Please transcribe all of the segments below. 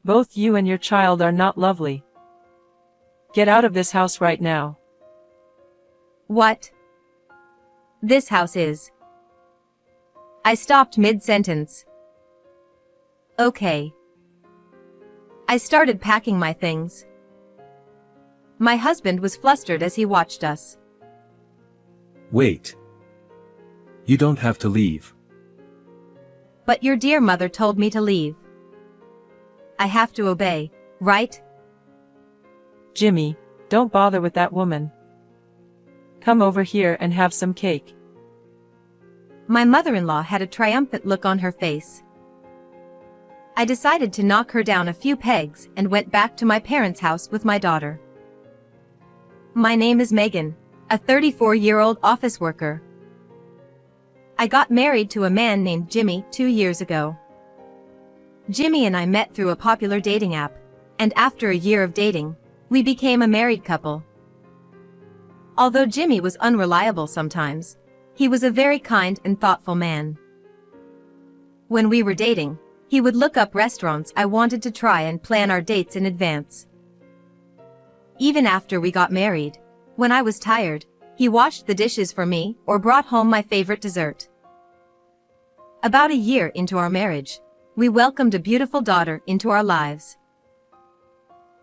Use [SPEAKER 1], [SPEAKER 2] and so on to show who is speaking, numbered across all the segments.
[SPEAKER 1] Both you and your child are not lovely. Get out of this house right now.
[SPEAKER 2] What? This house is. I stopped mid-sentence. Okay. I started packing my things. My husband was flustered as he watched us.
[SPEAKER 3] Wait. You don't have to leave.
[SPEAKER 2] But your dear mother told me to leave. I have to obey, right?
[SPEAKER 1] Jimmy, don't bother with that woman. Come over here and have some cake.
[SPEAKER 2] My mother-in-law had a triumphant look on her face. I decided to knock her down a few pegs and went back to my parents' house with my daughter. My name is Megan, a 34-year-old office worker. I got married to a man named Jimmy 2 years ago. Jimmy and I met through a popular dating app, and after a year of dating, we became a married couple. Although Jimmy was unreliable sometimes, he was a very kind and thoughtful man. When we were dating, he would look up restaurants I wanted to try and plan our dates in advance. Even after we got married, when I was tired, he washed the dishes for me or brought home my favorite dessert. About a year into our marriage, we welcomed a beautiful daughter into our lives.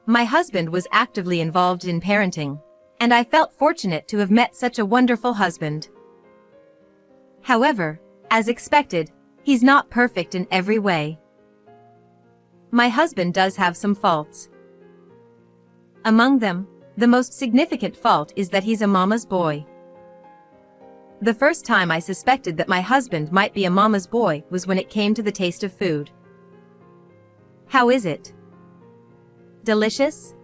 [SPEAKER 2] My husband was actively involved in parenting, and I felt fortunate to have met such a wonderful husband. However, as expected, he's not perfect in every way. My husband does have some faults. Among them, the most significant fault is that he's a mama's boy. The first time I suspected that my husband might be a mama's boy was when it came to the taste of food. How is it? Delicious?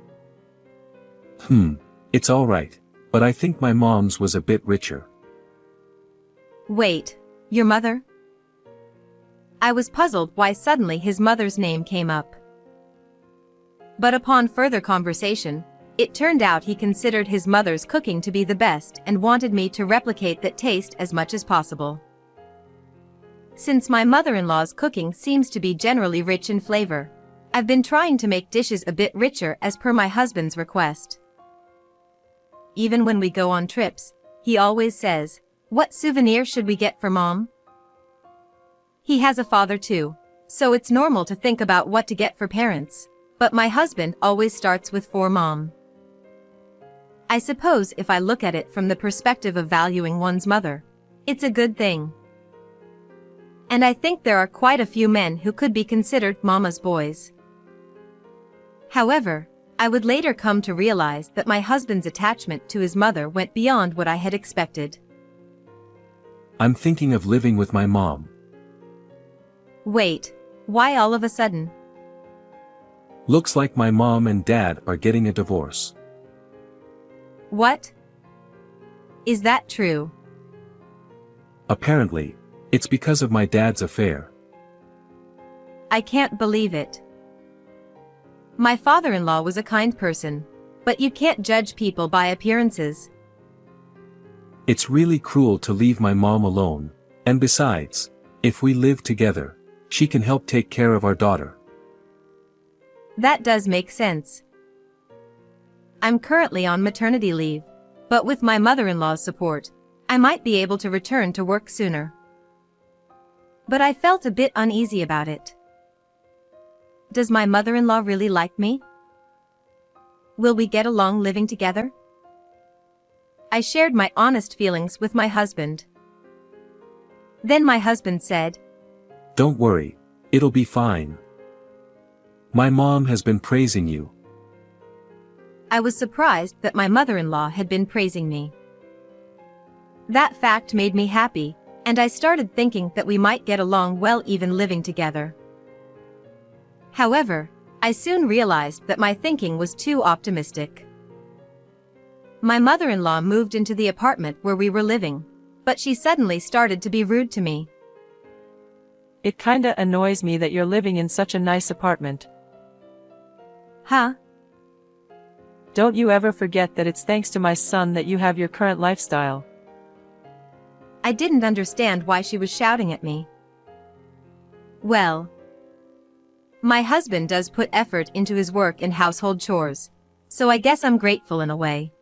[SPEAKER 3] It's alright, but I think my mom's was a bit richer.
[SPEAKER 2] Wait, your mother? I was puzzled why suddenly his mother's name came up. But upon further conversation, it turned out he considered his mother's cooking to be the best and wanted me to replicate that taste as much as possible. Since my mother-in-law's cooking seems to be generally rich in flavor, I've been trying to make dishes a bit richer as per my husband's request. Even when we go on trips, he always says, "What souvenir should we get for Mom?" He has a father too, so it's normal to think about what to get for parents, but my husband always starts with "for Mom." I suppose if I look at it from the perspective of valuing one's mother, it's a good thing. And I think there are quite a few men who could be considered mama's boys. However, I would later come to realize that my husband's attachment to his mother went beyond what I had expected.
[SPEAKER 3] I'm thinking of living with my mom.
[SPEAKER 2] Wait, why all of a sudden?
[SPEAKER 3] Looks like my mom and dad are getting a divorce.
[SPEAKER 2] What? Is that true?
[SPEAKER 3] Apparently, it's because of my dad's affair.
[SPEAKER 2] I can't believe it. My father-in-law was a kind person, but you can't judge people by appearances.
[SPEAKER 3] It's really cruel to leave my mom alone, and besides, if we live together, she can help take care of our daughter.
[SPEAKER 2] That does make sense. I'm currently on maternity leave, but with my mother-in-law's support, I might be able to return to work sooner. But I felt a bit uneasy about it. Does my mother-in-law really like me? Will we get along living together? I shared my honest feelings with my husband. Then my husband said,
[SPEAKER 3] "Don't worry, it'll be fine. My mom has been praising you."
[SPEAKER 2] I was surprised that my mother-in-law had been praising me. That fact made me happy, and I started thinking that we might get along well even living together. However, I soon realized that my thinking was too optimistic. My mother-in-law moved into the apartment where we were living, but she suddenly started to be rude to me.
[SPEAKER 1] It kinda annoys me that you're living in such a nice apartment.
[SPEAKER 2] Huh?
[SPEAKER 1] Don't you ever forget that it's thanks to my son that you have your current lifestyle.
[SPEAKER 2] I didn't understand why she was shouting at me. Well, My husband does put effort into his work and household chores, so I guess I'm grateful in a way.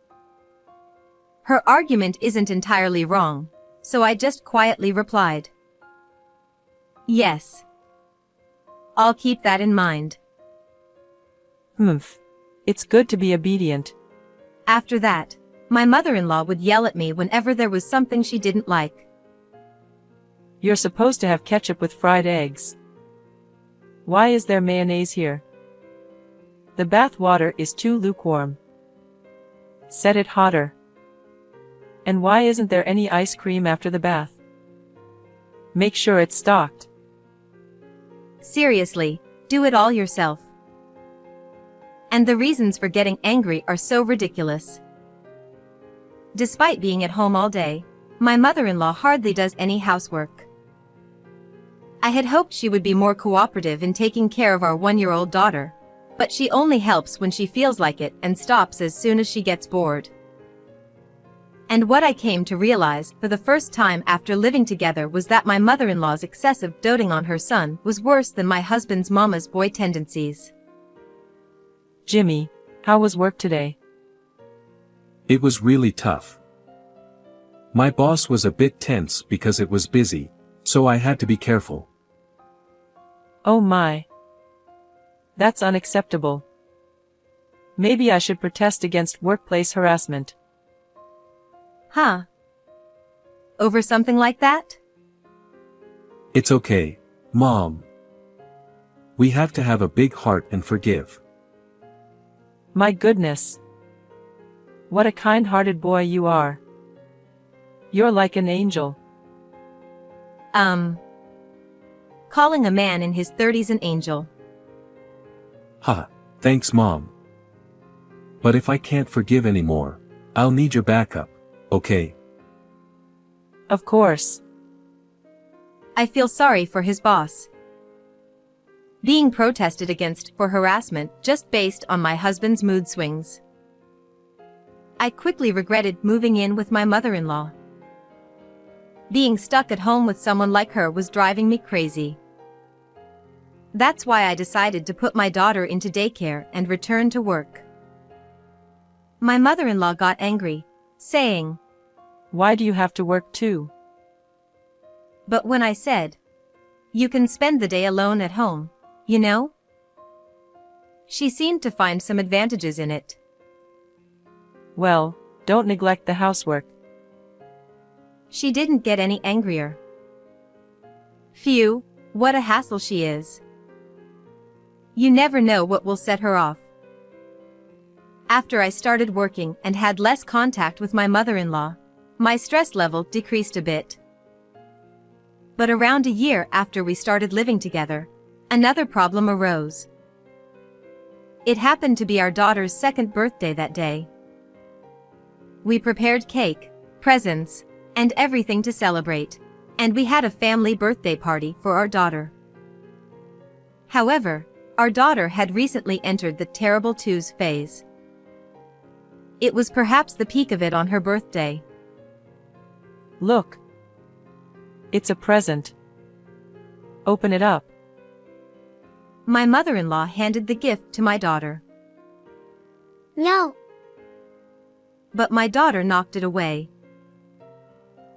[SPEAKER 2] Her argument isn't entirely wrong, so I just quietly replied, yes. I'll keep that in mind.
[SPEAKER 1] Humph. It's good to be obedient.
[SPEAKER 2] After that, my mother-in-law would yell at me whenever there was something she didn't like.
[SPEAKER 1] You're supposed to have ketchup with fried eggs. Why is there mayonnaise here? The bath water is too lukewarm. Set it hotter. And why isn't there any ice cream after the bath? Make sure it's stocked.
[SPEAKER 2] Seriously, do it all yourself. And the reasons for getting angry are so ridiculous. Despite being at home all day, my mother-in-law hardly does any housework. I had hoped she would be more cooperative in taking care of our 1-year-old daughter, but she only helps when she feels like it and stops as soon as she gets bored. And what I came to realize for the first time after living together was that my mother-in-law's excessive doting on her son was worse than my husband's mama's boy tendencies.
[SPEAKER 1] Jimmy, how was work today?
[SPEAKER 3] It was really tough. My boss was a bit tense because it was busy, so I had to be careful.
[SPEAKER 1] Oh my. That's unacceptable. Maybe I should protest against workplace harassment.
[SPEAKER 2] Huh? Over something like that?
[SPEAKER 3] It's okay, Mom. We have to have a big heart and forgive.
[SPEAKER 1] My goodness. What a kind-hearted boy you are. You're like an angel.
[SPEAKER 2] Calling a man in his 30s an angel.
[SPEAKER 3] Ha, thanks Mom. But if I can't forgive anymore, I'll need your backup, okay?
[SPEAKER 1] Of course.
[SPEAKER 2] I feel sorry for his boss. Being protested against for harassment just based on my husband's mood swings. I quickly regretted moving in with my mother-in-law. Being stuck at home with someone like her was driving me crazy. That's why I decided to put my daughter into daycare and return to work. My mother-in-law got angry, saying,
[SPEAKER 1] Why do you have to work too?
[SPEAKER 2] But when I said, you can spend the day alone at home, you know? She seemed to find some advantages in it.
[SPEAKER 1] Well, don't neglect the housework.
[SPEAKER 2] She didn't get any angrier. Phew, what a hassle she is. You never know what will set her off. After I started working and had less contact with my mother-in-law, my stress level decreased a bit. But around a year after we started living together, another problem arose. It happened to be our daughter's 2nd birthday that day. We prepared cake, presents, and everything to celebrate, and we had a family birthday party for our daughter. However, our daughter had recently entered the terrible twos phase. It was perhaps the peak of it on her birthday.
[SPEAKER 1] Look. It's a present. Open it up.
[SPEAKER 2] My mother-in-law handed the gift to my daughter.
[SPEAKER 4] No.
[SPEAKER 2] But my daughter knocked it away.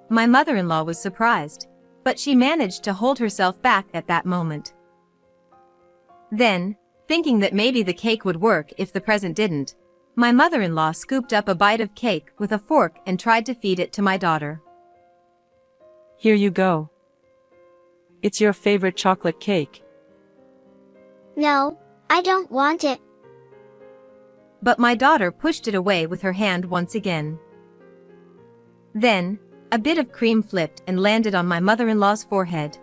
[SPEAKER 2] My mother-in-law was surprised, but she managed to hold herself back at that moment. Then, thinking that maybe the cake would work if the present didn't, my mother-in-law scooped up a bite of cake with a fork and tried to feed it to my daughter.
[SPEAKER 1] Here you go. It's your favorite chocolate cake.
[SPEAKER 4] No, I don't want it.
[SPEAKER 2] But my daughter pushed it away with her hand once again. Then, a bit of cream flipped and landed on my mother-in-law's forehead.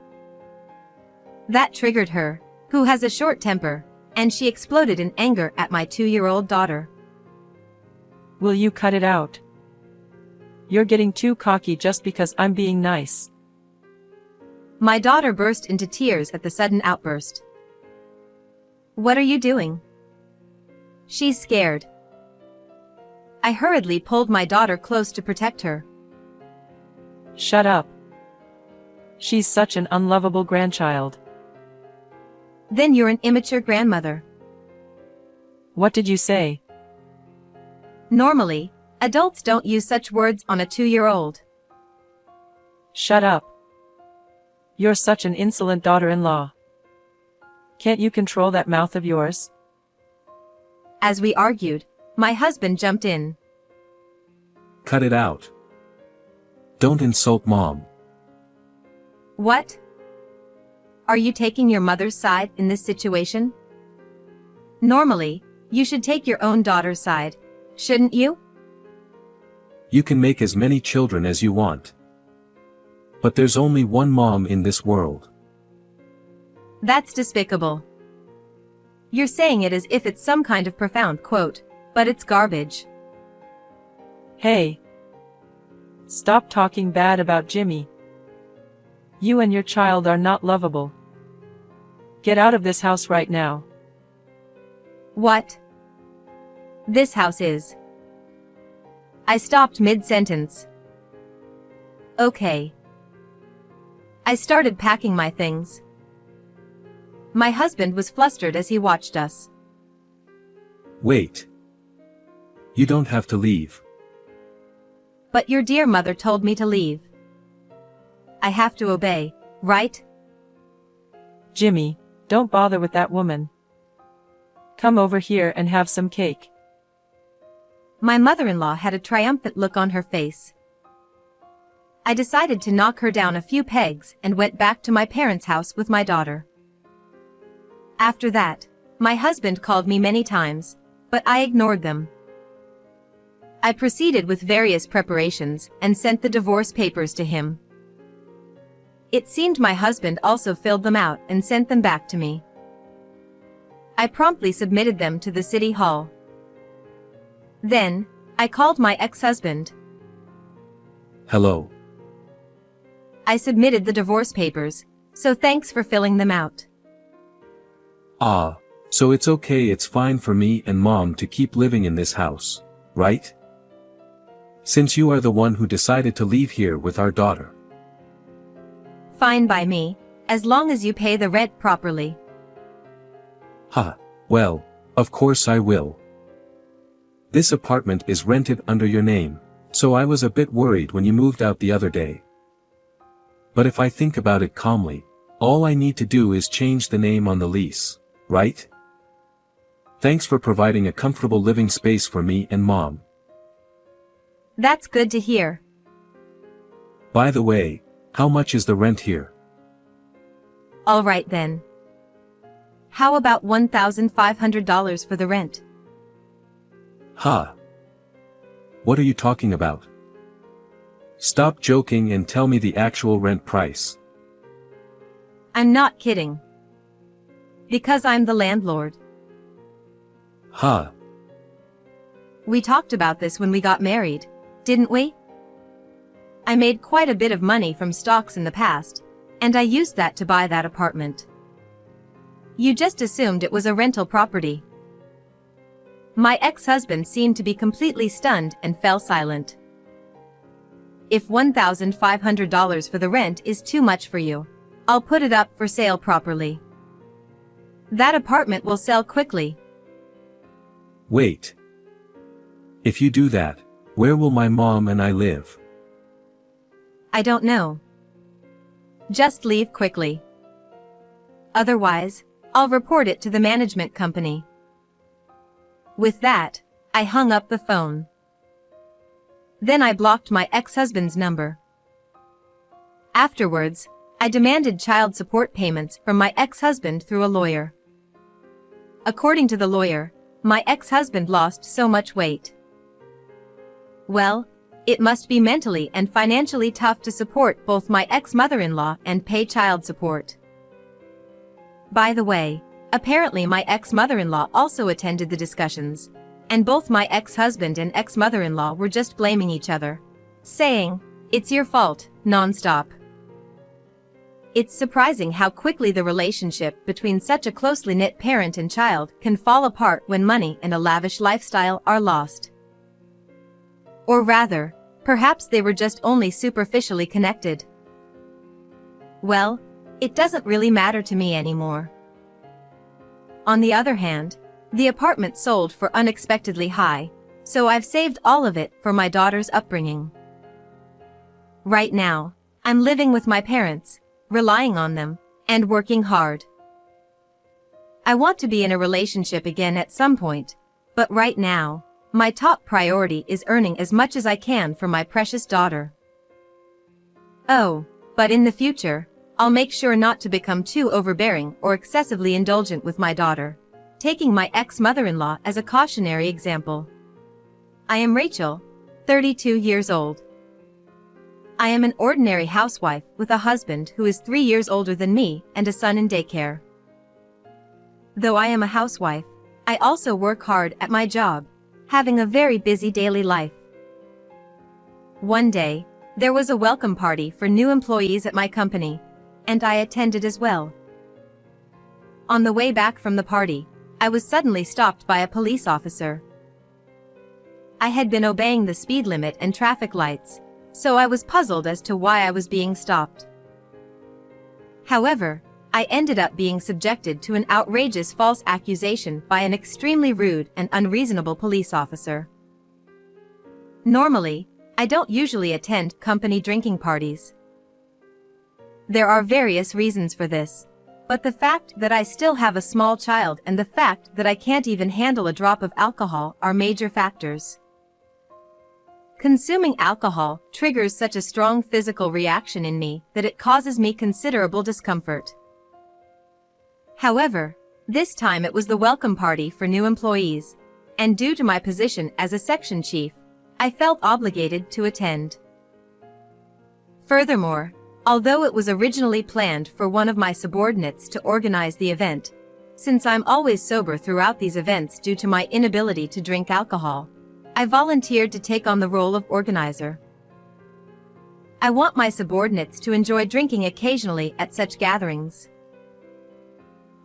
[SPEAKER 2] That triggered her, who has a short temper, and she exploded in anger at my 2-year-old daughter.
[SPEAKER 1] Will you cut it out? You're getting too cocky just because I'm being nice.
[SPEAKER 2] My daughter burst into tears at the sudden outburst. What are you doing? She's scared. I hurriedly pulled my daughter close to protect her.
[SPEAKER 1] Shut up. She's such an unlovable grandchild.
[SPEAKER 2] Then you're an immature grandmother.
[SPEAKER 1] What did you say?
[SPEAKER 2] Normally, adults don't use such words on a 2-year-old.
[SPEAKER 1] Shut up. You're such an insolent daughter-in-law. Can't you control that mouth of yours?
[SPEAKER 2] As we argued, my husband jumped in.
[SPEAKER 3] Cut it out. Don't insult Mom.
[SPEAKER 2] What? Are you taking your mother's side in this situation? Normally, you should take your own daughter's side, shouldn't you?
[SPEAKER 3] You can make as many children as you want. But there's only one mom in this world.
[SPEAKER 2] That's despicable. You're saying it as if it's some kind of profound quote, but it's garbage.
[SPEAKER 1] Hey. Stop talking bad about Jimmy. You and your child are not lovable. Get out of this house right now.
[SPEAKER 2] What? This house is. I stopped mid-sentence. Okay. I started packing my things. My husband was flustered as he watched us.
[SPEAKER 3] Wait. You don't have to leave.
[SPEAKER 2] But your dear mother told me to leave. I have to obey, right?
[SPEAKER 1] Jimmy, don't bother with that woman. Come over here and have some cake.
[SPEAKER 2] My mother-in-law had a triumphant look on her face. I decided to knock her down a few pegs and went back to my parents' house with my daughter. After that, my husband called me many times, but I ignored them. I proceeded with various preparations and sent the divorce papers to him. It seemed my husband also filled them out and sent them back to me. I promptly submitted them to the city hall. Then, I called my ex-husband.
[SPEAKER 3] Hello.
[SPEAKER 2] I submitted the divorce papers, so thanks for filling them out.
[SPEAKER 3] Ah, so it's okay, it's fine for me and Mom to keep living in this house, right? Since you are the one who decided to leave here with our daughter.
[SPEAKER 2] Fine by me, as long as you pay the rent properly.
[SPEAKER 3] Ha, well, of course I will. This apartment is rented under your name, so I was a bit worried when you moved out the other day. But if I think about it calmly, all I need to do is change the name on the lease, right? Thanks for providing a comfortable living space for me and Mom.
[SPEAKER 2] That's good to hear.
[SPEAKER 3] By the way, how much is the rent here?
[SPEAKER 2] All right then. How about $1,500 for the rent?
[SPEAKER 3] Ha! What are you talking about? Stop joking and tell me the actual rent price.
[SPEAKER 2] I'm not kidding. Because I'm the landlord.
[SPEAKER 3] Ha!
[SPEAKER 2] We talked about this when we got married, didn't we? I made quite a bit of money from stocks in the past, and I used that to buy that apartment. You just assumed it was a rental property. My ex-husband seemed to be completely stunned and fell silent. If $1,500 for the rent is too much for you, I'll put it up for sale properly. That apartment will sell quickly.
[SPEAKER 3] Wait. If you do that, where will my Mom and I live?
[SPEAKER 2] I don't know. Just leave quickly. Otherwise, I'll report it to the management company. With that, I hung up the phone. Then I blocked my ex-husband's number. Afterwards, I demanded child support payments from my ex-husband through a lawyer. According to the lawyer, my ex-husband lost so much weight. Well, it must be mentally and financially tough to support both my ex-mother-in-law and pay child support. By the way, apparently my ex-mother-in-law also attended the discussions, and both my ex-husband and ex-mother-in-law were just blaming each other, saying, "It's your fault," non-stop. It's surprising how quickly the relationship between such a closely knit parent and child can fall apart when money and a lavish lifestyle are lost. Or rather, perhaps they were just only superficially connected. Well, it doesn't really matter to me anymore. On the other hand, the apartment sold for unexpectedly high, so I've saved all of it for my daughter's upbringing. Right now, I'm living with my parents, relying on them, and working hard. I want to be in a relationship again at some point, but right now, my top priority is earning as much as I can for my precious daughter. Oh, but in the future, I'll make sure not to become too overbearing or excessively indulgent with my daughter, taking my ex-mother-in-law as a cautionary example. I am Rachel, 32 years old. I am an ordinary housewife with a husband who is 3 years older than me and a son in daycare. Though I am a housewife, I also work hard at my job, having a very busy daily life. One day, there was a welcome party for new employees at my company, and I attended as well. On the way back from the party, I was suddenly stopped by a police officer. I had been obeying the speed limit and traffic lights, so I was puzzled as to why I was being stopped. However, I ended up being subjected to an outrageous false accusation by an extremely rude and unreasonable police officer. Normally, I don't usually attend company drinking parties. There are various reasons for this, but the fact that I still have a small child and the fact that I can't even handle a drop of alcohol are major factors. Consuming alcohol triggers such a strong physical reaction in me that it causes me considerable discomfort. However, this time it was the welcome party for new employees, and due to my position as a section chief, I felt obligated to attend. Furthermore, although it was originally planned for one of my subordinates to organize the event, since I'm always sober throughout these events due to my inability to drink alcohol, I volunteered to take on the role of organizer. I want my subordinates to enjoy drinking occasionally at such gatherings.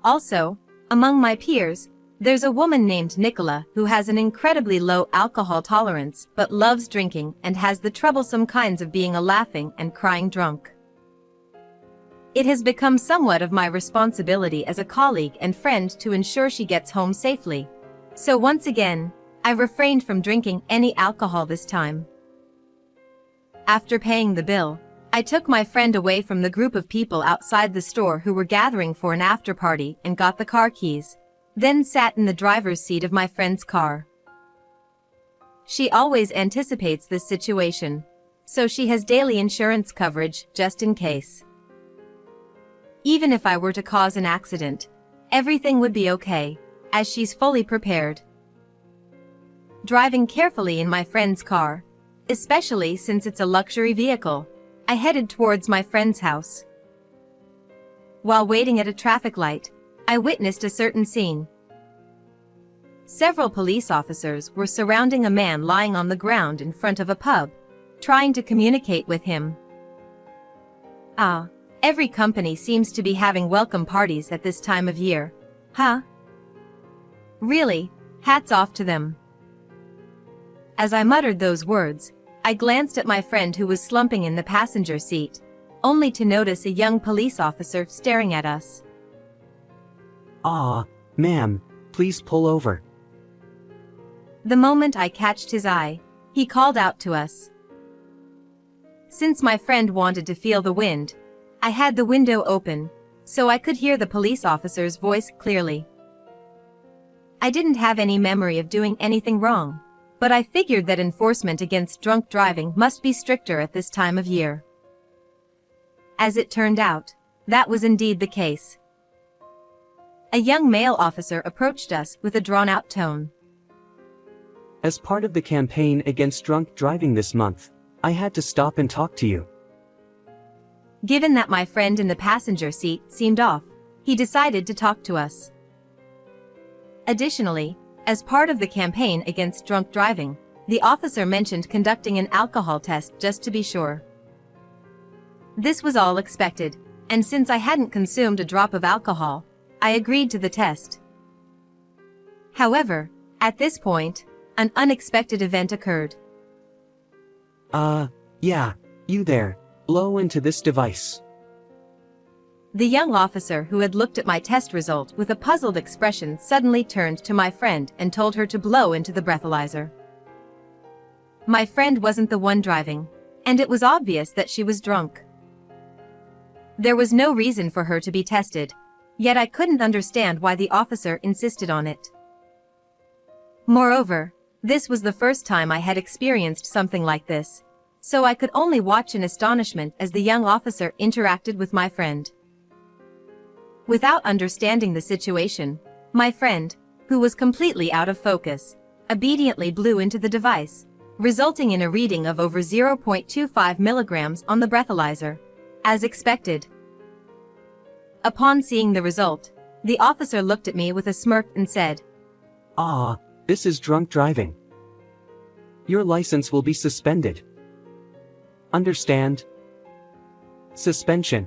[SPEAKER 2] Also, among my peers, there's a woman named Nicola who has an incredibly low alcohol tolerance but loves drinking and has the troublesome kinds of being a laughing and crying drunk. It has become somewhat of my responsibility as a colleague and friend to ensure she gets home safely. So once again, I refrained from drinking any alcohol this time. After paying the bill, I took my friend away from the group of people outside the store who were gathering for an after party and got the car keys, then sat in the driver's seat of my friend's car. She always anticipates this situation, so she has daily insurance coverage just in case. Even if I were to cause an accident, everything would be okay, as she's fully prepared. Driving carefully in my friend's car, especially since it's a luxury vehicle, I headed towards my friend's house. While waiting at a traffic light, I witnessed a certain scene. Several police officers were surrounding a man lying on the ground in front of a pub, trying to communicate with him. Every company seems to be having welcome parties at this time of year, huh? Really, hats off to them. As I muttered those words, I glanced at my friend who was slumping in the passenger seat, only to notice a young police officer staring at us.
[SPEAKER 5] Ma'am, please pull over.
[SPEAKER 2] The moment I catched his eye, he called out to us. Since my friend wanted to feel the wind, I had the window open, so I could hear the police officer's voice clearly. I didn't have any memory of doing anything wrong, but I figured that enforcement against drunk driving must be stricter at this time of year. As it turned out, that was indeed the case. A young male officer approached us with a drawn-out tone.
[SPEAKER 5] As part of the campaign against drunk driving this month, I had to stop and talk to you.
[SPEAKER 2] Given that my friend in the passenger seat seemed off, he decided to talk to us. Additionally, as part of the campaign against drunk driving, the officer mentioned conducting an alcohol test just to be sure. This was all expected, and since I hadn't consumed a drop of alcohol, I agreed to the test. However, at this point, an unexpected event occurred.
[SPEAKER 5] Yeah, you there, blow into this device.
[SPEAKER 2] The young officer who had looked at my test result with a puzzled expression suddenly turned to my friend and told her to blow into the breathalyzer. My friend wasn't the one driving, and it was obvious that she was drunk. There was no reason for her to be tested, yet I couldn't understand why the officer insisted on it. Moreover, this was the first time I had experienced something like this, so I could only watch in astonishment as the young officer interacted with my friend. Without understanding the situation, my friend, who was completely out of focus, obediently blew into the device, resulting in a reading of over 0.25 milligrams on the breathalyzer, as expected. Upon seeing the result, the officer looked at me with a smirk and said,
[SPEAKER 5] "Ah, this is drunk driving. Your license will be suspended. Understand? Suspension."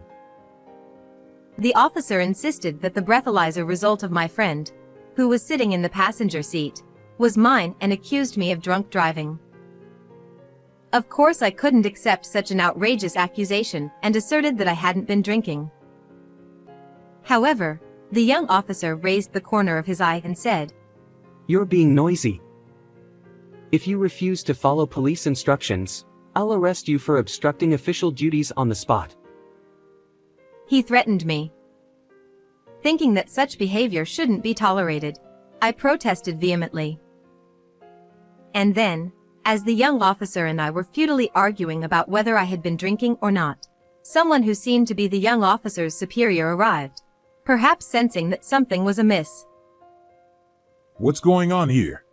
[SPEAKER 2] The officer insisted that the breathalyzer result of my friend, who was sitting in the passenger seat, was mine and accused me of drunk driving. Of course I couldn't accept such an outrageous accusation and asserted that I hadn't been drinking. However, the young officer raised the corner of his eye and said,
[SPEAKER 5] "You're being noisy. If you refuse to follow police instructions, I'll arrest you for obstructing official duties on the spot."
[SPEAKER 2] He threatened me. Thinking that such behavior shouldn't be tolerated, I protested vehemently. And then, as the young officer and I were futilely arguing about whether I had been drinking or not, someone who seemed to be the young officer's superior arrived, perhaps sensing that something was amiss.
[SPEAKER 6] What's going on here?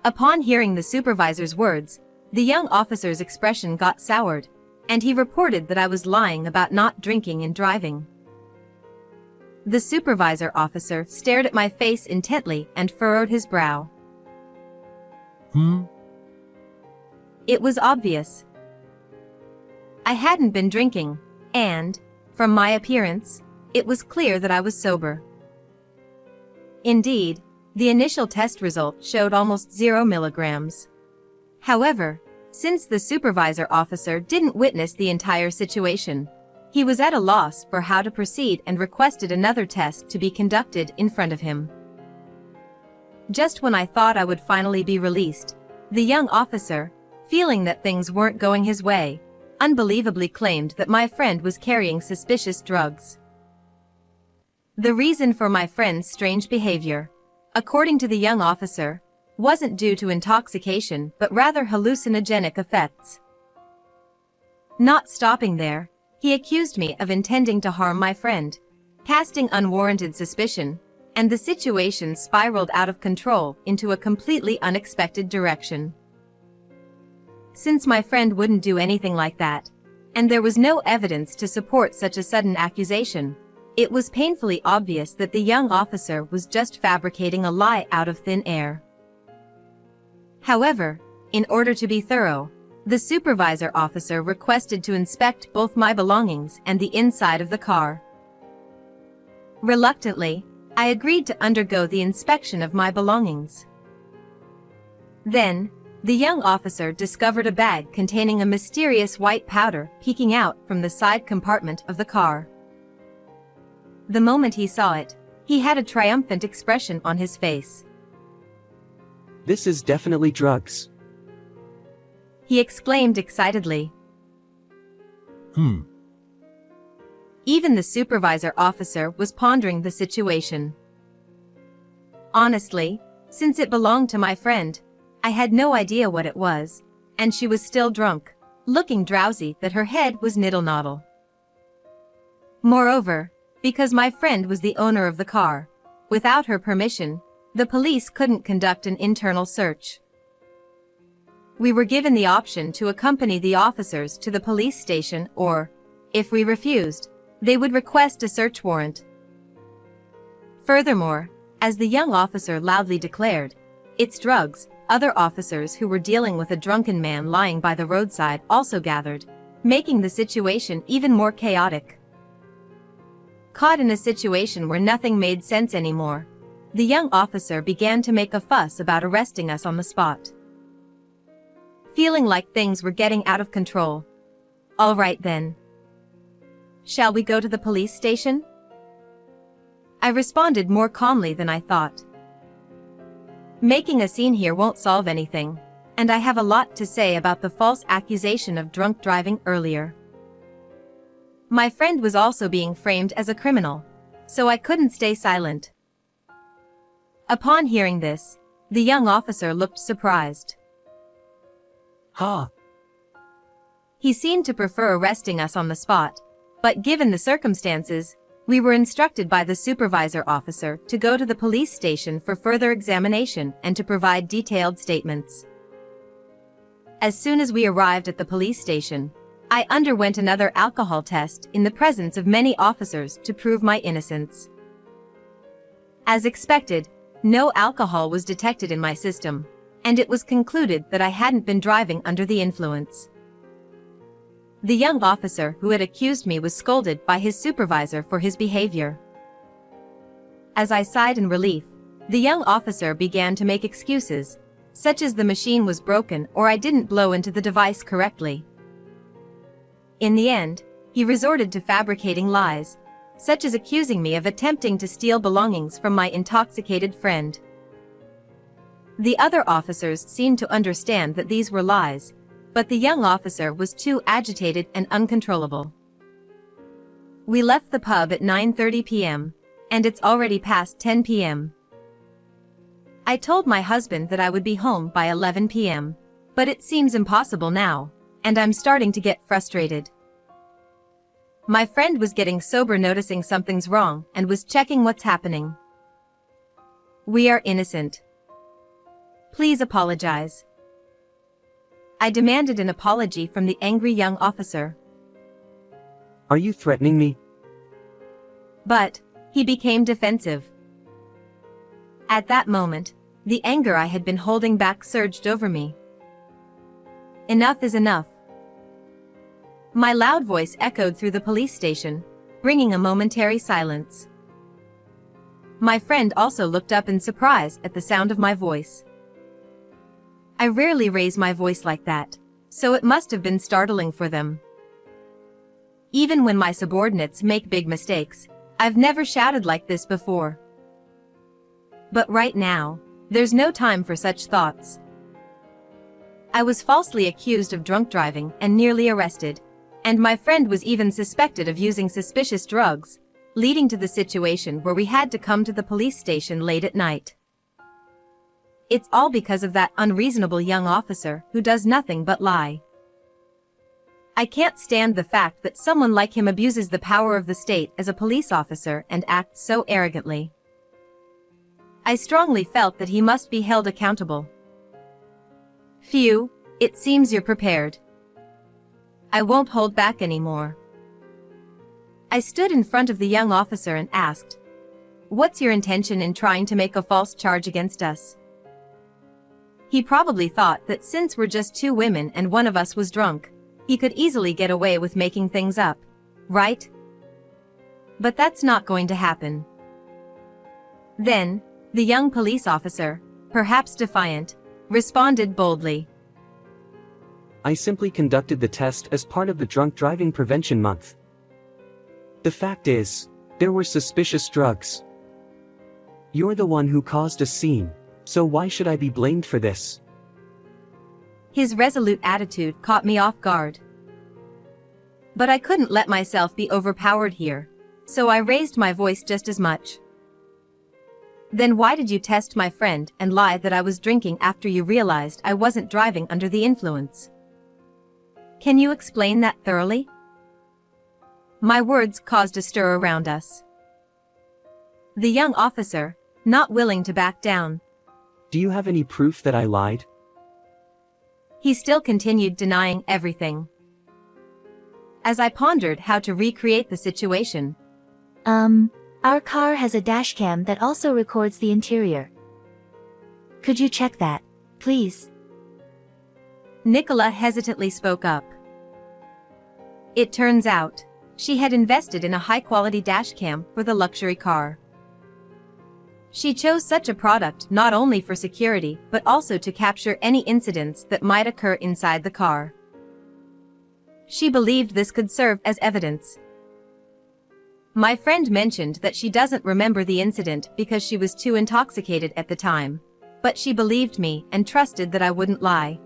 [SPEAKER 2] Upon hearing the supervisor's words, the young officer's expression got soured, and he reported that I was lying about not drinking and driving. The supervisor officer stared at my face intently and furrowed his brow. It was obvious. I hadn't been drinking, and, from my appearance, it was clear that I was sober. Indeed, the initial test result showed almost 0 milligrams. However, since the supervisor officer didn't witness the entire situation, he was at a loss for how to proceed and requested another test to be conducted in front of him. Just when I thought I would finally be released, the young officer, feeling that things weren't going his way, unbelievably claimed that my friend was carrying suspicious drugs. The reason for my friend's strange behavior, according to the young officer, wasn't due to intoxication but rather hallucinogenic effects. Not stopping there, he accused me of intending to harm my friend, casting unwarranted suspicion, and the situation spiraled out of control into a completely unexpected direction. Since my friend wouldn't do anything like that, and there was no evidence to support such a sudden accusation, it was painfully obvious that the young officer was just fabricating a lie out of thin air. However, in order to be thorough, the supervisor officer requested to inspect both my belongings and the inside of the car. Reluctantly, I agreed to undergo the inspection of my belongings. Then, the young officer discovered a bag containing a mysterious white powder peeking out from the side compartment of the car. The moment he saw it, he had a triumphant expression on his face.
[SPEAKER 5] "This is definitely drugs."
[SPEAKER 2] He exclaimed excitedly. Even the supervisor officer was pondering the situation. Honestly, since it belonged to my friend, I had no idea what it was, and she was still drunk, looking drowsy that her head was niddle-noddle. Moreover, because my friend was the owner of the car, without her permission, the police couldn't conduct an internal search. We were given the option to accompany the officers to the police station or, if we refused, they would request a search warrant. Furthermore, as the young officer loudly declared, "It's drugs," other officers who were dealing with a drunken man lying by the roadside also gathered, making the situation even more chaotic. Caught in a situation where nothing made sense anymore, the young officer began to make a fuss about arresting us on the spot. Feeling like things were getting out of control. "All right then," Shall we go to the police station? I responded more calmly than I thought. Making a scene here won't solve anything, and I have a lot to say about the false accusation of drunk driving earlier. My friend was also being framed as a criminal, so I couldn't stay silent. Upon hearing this, the young officer looked surprised.
[SPEAKER 5] Ha!
[SPEAKER 2] He seemed to prefer arresting us on the spot, but given the circumstances, we were instructed by the supervisor officer to go to the police station for further examination and to provide detailed statements. As soon as we arrived at the police station, I underwent another alcohol test in the presence of many officers to prove my innocence. As expected, no alcohol was detected in my system, and it was concluded that I hadn't been driving under the influence. The young officer who had accused me was scolded by his supervisor for his behavior. As I sighed in relief, the young officer began to make excuses, such as the machine was broken or I didn't blow into the device correctly. In the end, he resorted to fabricating lies, such as accusing me of attempting to steal belongings from my intoxicated friend. The other officers seemed to understand that these were lies, but the young officer was too agitated and uncontrollable. We left the pub at 9:30 p.m., and it's already past 10 p.m. I told my husband that I would be home by 11 p.m., but it seems impossible now, and I'm starting to get frustrated. My friend was getting sober, noticing something's wrong, and was checking what's happening. We are innocent. Please apologize. I demanded an apology from the angry young officer.
[SPEAKER 5] Are you threatening me?
[SPEAKER 2] But he became defensive. At that moment, the anger I had been holding back surged over me. Enough is enough. My loud voice echoed through the police station, bringing a momentary silence. My friend also looked up in surprise at the sound of my voice. I rarely raise my voice like that, so it must have been startling for them. Even when my subordinates make big mistakes, I've never shouted like this before. But right now, there's no time for such thoughts. I was falsely accused of drunk driving and nearly arrested, and my friend was even suspected of using suspicious drugs, leading to the situation where we had to come to the police station late at night. It's all because of that unreasonable young officer who does nothing but lie. I can't stand the fact that someone like him abuses the power of the state as a police officer and acts so arrogantly. I strongly felt that he must be held accountable. Phew, it seems you're prepared. I won't hold back anymore. I stood in front of the young officer and asked, "What's your intention in trying to make a false charge against us?" He probably thought that since we're just two women and one of us was drunk, he could easily get away with making things up, right? But that's not going to happen. Then, the young police officer, perhaps defiant, responded boldly.
[SPEAKER 5] I simply conducted the test as part of the Drunk Driving Prevention Month. The fact is, there were suspicious drugs. You're the one who caused a scene, so why should I be blamed for this?
[SPEAKER 2] His resolute attitude caught me off guard. But I couldn't let myself be overpowered here, so I raised my voice just as much. Then why did you test my friend and lie that I was drinking after you realized I wasn't driving under the influence? Can you explain that thoroughly? My words caused a stir around us. The young officer, not willing to back down.
[SPEAKER 5] Do you have any proof that I lied?
[SPEAKER 2] He still continued denying everything. As I pondered how to recreate the situation,
[SPEAKER 7] Our car has a dashcam that also records the interior. Could you check that, please?
[SPEAKER 2] Nicola hesitantly spoke up. It turns out, she had invested in a high-quality dashcam for the luxury car. She chose such a product not only for security but also to capture any incidents that might occur inside the car. She believed this could serve as evidence. My friend mentioned that she doesn't remember the incident because she was too intoxicated at the time, but she believed me and trusted that I wouldn't lie.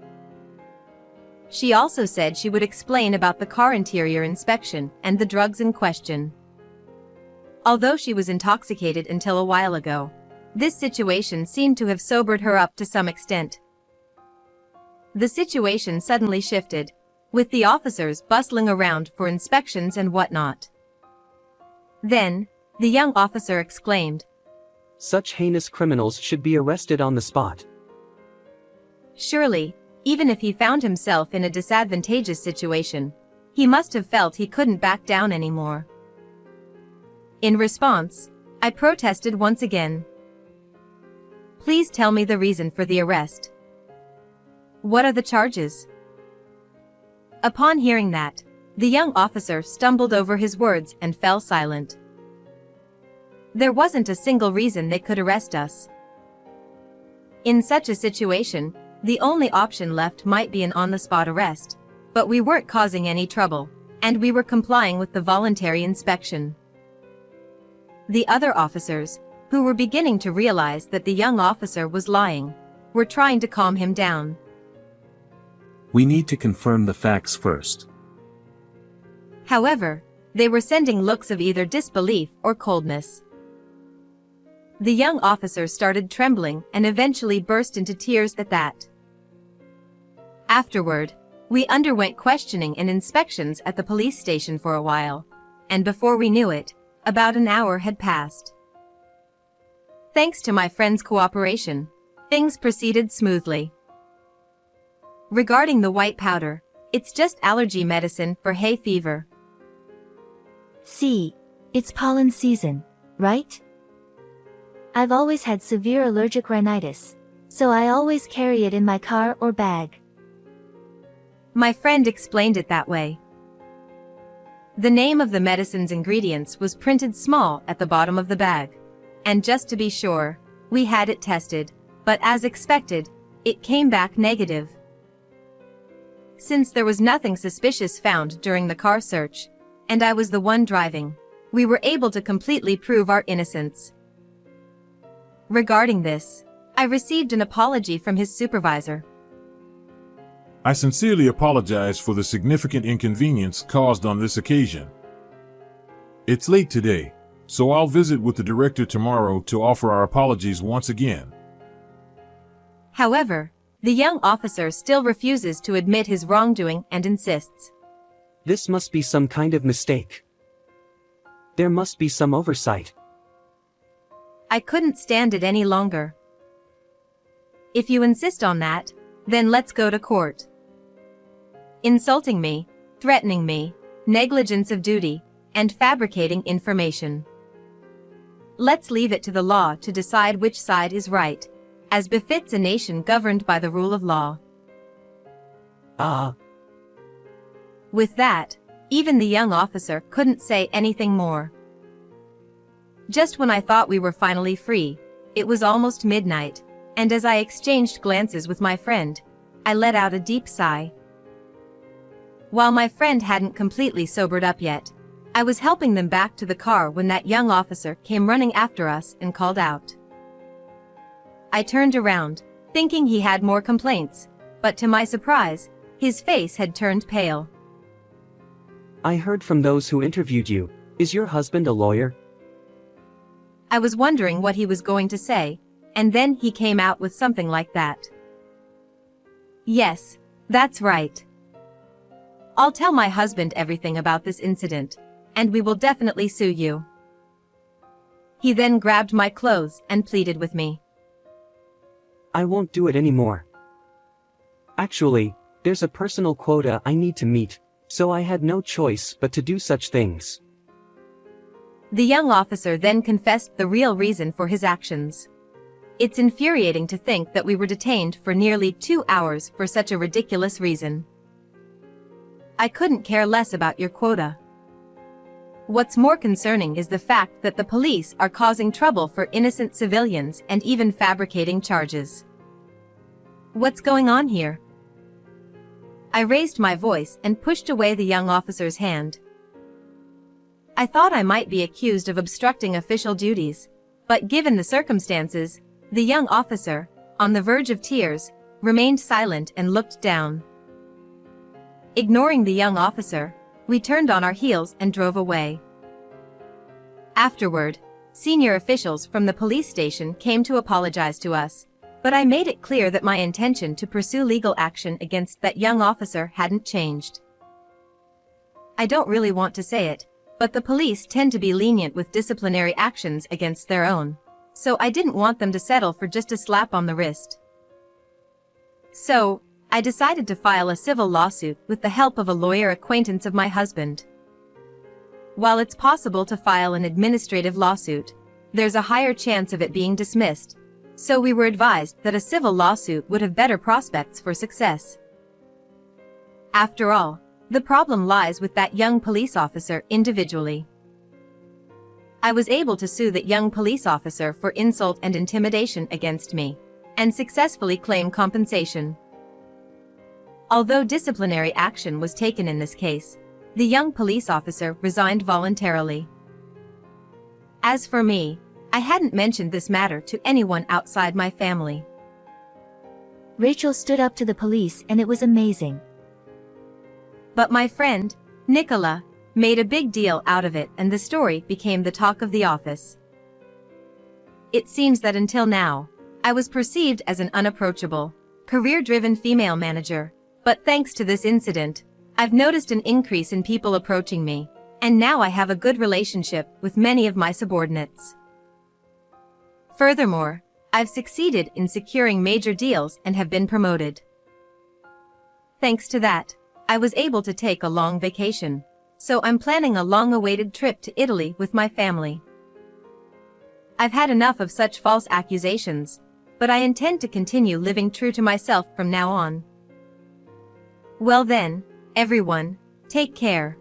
[SPEAKER 2] She also said she would explain about the car interior inspection and the drugs in question. Although she was intoxicated until a while ago, this situation seemed to have sobered her up to some extent. The situation suddenly shifted, with the officers bustling around for inspections and whatnot. Then, the young officer exclaimed,
[SPEAKER 5] Such heinous criminals should be arrested on the spot.
[SPEAKER 2] surely, even if he found himself in a disadvantageous situation, he must have felt he couldn't back down anymore. In response, I protested once again. Please tell me the reason for the arrest. What are the charges? Upon hearing that, the young officer stumbled over his words and fell silent. There wasn't a single reason they could arrest us. In such a situation, the only option left might be an on-the-spot arrest, but we weren't causing any trouble, and we were complying with the voluntary inspection. The other officers, who were beginning to realize that the young officer was lying, were trying to calm him down.
[SPEAKER 3] We need to confirm the facts first.
[SPEAKER 2] However, they were sending looks of either disbelief or coldness. The young officer started trembling and eventually burst into tears at that. Afterward, we underwent questioning and inspections at the police station for a while, and before we knew it, about an hour had passed. Thanks to my friend's cooperation, things proceeded smoothly. Regarding the white powder, it's just allergy medicine for hay fever.
[SPEAKER 7] See, it's pollen season, right? I've always had severe allergic rhinitis, so I always carry it in my car or bag.
[SPEAKER 2] My friend explained it that way. The name of the medicine's ingredients was printed small at the bottom of the bag, and just to be sure, we had it tested, but as expected, it came back negative. Since there was nothing suspicious found during the car search, and I was the one driving, we were able to completely prove our innocence. Regarding this, I received an apology from his supervisor.
[SPEAKER 6] I sincerely apologize for the significant inconvenience caused on this occasion. It's late today, so I'll visit with the director tomorrow to offer our apologies once again.
[SPEAKER 2] However, the young officer still refuses to admit his wrongdoing and insists.
[SPEAKER 5] This must be some kind of mistake. There must be some oversight.
[SPEAKER 2] I couldn't stand it any longer. If you insist on that, then let's go to court. Insulting me, threatening me, negligence of duty, and fabricating information. Let's leave it to the law to decide which side is right, as befits a nation governed by the rule of law. With that, even the young officer couldn't say anything more. Just when I thought we were finally free, it was almost midnight, and as I exchanged glances with my friend, I let out a deep sigh. While my friend hadn't completely sobered up yet, I was helping them back to the car when that young officer came running after us and called out. I turned around, thinking he had more complaints, but to my surprise, his face had turned pale.
[SPEAKER 5] I heard from those who interviewed you. Is your husband a lawyer?
[SPEAKER 2] I was wondering what he was going to say, and then he came out with something like that. Yes, that's right. I'll tell my husband everything about this incident, and we will definitely sue you. He then grabbed my clothes and pleaded with me.
[SPEAKER 5] I won't do it anymore. Actually, there's a personal quota I need to meet, so I had no choice but to do such things.
[SPEAKER 2] The young officer then confessed the real reason for his actions. It's infuriating to think that we were detained for nearly 2 hours for such a ridiculous reason. I couldn't care less about your quota. What's more concerning is the fact that the police are causing trouble for innocent civilians and even fabricating charges. What's going on here? I raised my voice and pushed away the young officer's hand. I thought I might be accused of obstructing official duties, but given the circumstances, the young officer, on the verge of tears, remained silent and looked down. Ignoring the young officer, we turned on our heels and drove away. Afterward, senior officials from the police station came to apologize to us, but I made it clear that my intention to pursue legal action against that young officer hadn't changed. I don't really want to say it, but the police tend to be lenient with disciplinary actions against their own, so I didn't want them to settle for just a slap on the wrist. So, I decided to file a civil lawsuit with the help of a lawyer acquaintance of my husband. While it's possible to file an administrative lawsuit, there's a higher chance of it being dismissed, so we were advised that a civil lawsuit would have better prospects for success. After all, the problem lies with that young police officer individually. I was able to sue that young police officer for insult and intimidation against me, and successfully claim compensation. Although disciplinary action was taken in this case, the young police officer resigned voluntarily. As for me, I hadn't mentioned this matter to anyone outside my family.
[SPEAKER 7] Rachel stood up to the police and it was amazing.
[SPEAKER 2] But my friend, Nicola, made a big deal out of it and the story became the talk of the office. It seems that until now, I was perceived as an unapproachable, career-driven female manager, but thanks to this incident, I've noticed an increase in people approaching me, and now I have a good relationship with many of my subordinates. Furthermore, I've succeeded in securing major deals and have been promoted. Thanks to that, I was able to take a long vacation, so I'm planning a long-awaited trip to Italy with my family. I've had enough of such false accusations, but I intend to continue living true to myself from now on. Well then, everyone, take care.